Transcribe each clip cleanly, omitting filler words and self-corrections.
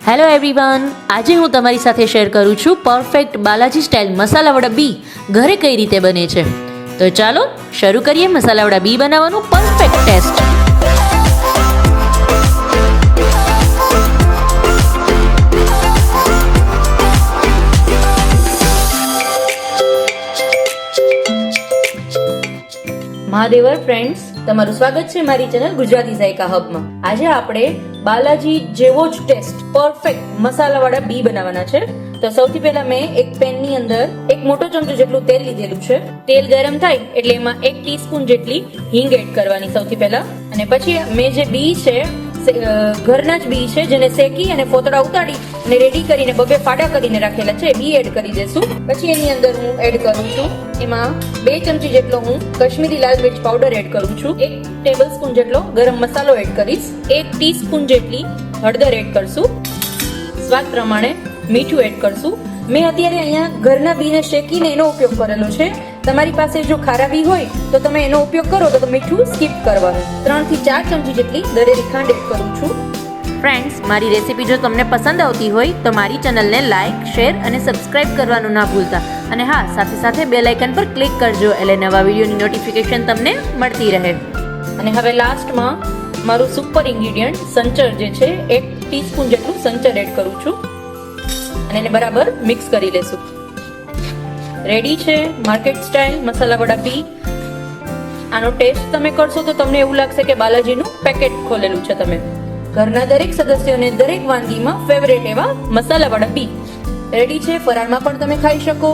Hello everyone, આજે હું તમારી સાથે શેર કરું છું પરફેક્ટ બાલાજી સ્ટાઇલ મસાલાવડા બી ઘરે કઈ રીતે બને છે. તો ચાલો શરૂ કરીએ મસાલાવડા બી બનાવવાનું પરફેક્ટ ટેસ્ટ. મહાદેવર ફ્રેન્ડ્સ, તમારું સ્વાગત છે મારી ચેનલ ગુજરાતી ઝાયકા હબમાં. આજે આપણે બાલાજી જેવો જ ટેસ્ટ પરફેક્ટ મસાલાવાળા બી બનાવવાના છે. તો સૌથી પહેલા મેં એક પેન ની અંદર એક મોટો ચમચો જેટલું તેલ લીધેલું છે. તેલ ગરમ થાય એટલે એમાં 1 ટીસ્પૂન જેટલી હિંગ એડ કરવાની સૌથી પહેલા, અને પછી મેં જે બી છે ઘરના જ બી છે જેને શેકી અને ફોતળા ઉતારી અને રેડી કરીને બબે ફાડા કરીને રાખેલા છે, બી એડ કરી દેશું. પછી એની અંદર હું એડ કરું છું, એમાં 2 ચમચી જેટલો હું કશ્મીરી લાલ મિર્ચ પાવડર એડ કરું છું. 1 ટેબલસ્પૂન જેટલો ગરમ મસાલો એડ કરીશ. 1 ટીસ્પૂન જેટલી હળદર એડ કરશું. સ્વાદ પ્રમાણે મીઠું એડ કરશું. મેં અત્યારે અહીંયા ઘરના બીને શેકીને એનો ઉપયોગ કરેલો છે. તમારી પાસે જો ખારા બી હોય તો તમે એનો ઉપયોગ કરો તો મીઠું સ્કીપ કરવાનું. 3 થી 4 ચમચી જેટલી દળેલી ખાંડ એડ કરું છું. ફ્રેન્ડ્સ, મારી રેસીપી જો તમને પસંદ આવતી હોય તો મારી ચેનલને લાઇક, શેર અને સબસ્ક્રાઇબ કરવાનું ના ભૂલતા. અને હા, સાથે સાથે બેલ આઇકન પર ક્લિક કરજો એટલે નવા વિડીયોની નોટિફિકેશન તમને મળતી રહે. અને હવે લાસ્ટમાં મારું સુપર ઇન્ગ્રેડિયન્ટ સંચર જે છે 1 ટીસ્પૂન જેટલું સંચર એડ કરું છું અને એને બરાબર મિક્સ કરી લેશું. રેડી છે માર્કેટ સ્ટાઇલ મસાલાવડા બી. આનો ટેસ્ટ તમે કરશો તો તમને એવું લાગશે કે બાલાજીનું પેકેટ ખોલેલું છે તમે. ઘરના દરેક સદસ્યોને દરેક વાનગીમાં ફેવરેટ એવા મસાલાવડા બી રેડી છે. ફરાળમાં પણ તમે ખાઈ શકો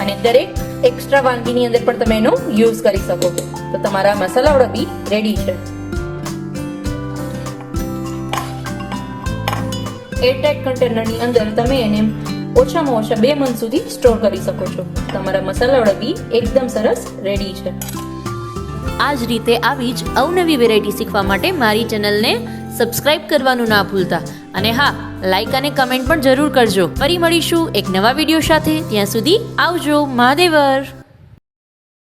અને દરેક એક્સ્ટ્રા વાનગીની અંદર પણ તમે એનો યુઝ કરી શકો. તો તમારા મસાલાવડા બી રેડી છે. એરટાઇટ કન્ટેનરની અંદર તમે એને ઓછામાં ઓછા 2 મંથ સુધી સ્ટોર કરી શકો છો. તમારા મસાલાવાળા બી એકદમ સરસ રેડી છે. આ જ રીતે આવી જ અવનવી વેરાયટી શીખવા માટે મારી ચેનલને સબસ્ક્રાઇબ કરવાનું ના ભૂલતા. અને હા, લાઈક અને કમેન્ટ પણ જરૂર કરજો. ફરી મળીશું એક નવા વિડીયો સાથે. ત્યાં સુધી આવજો. મહાદેવર.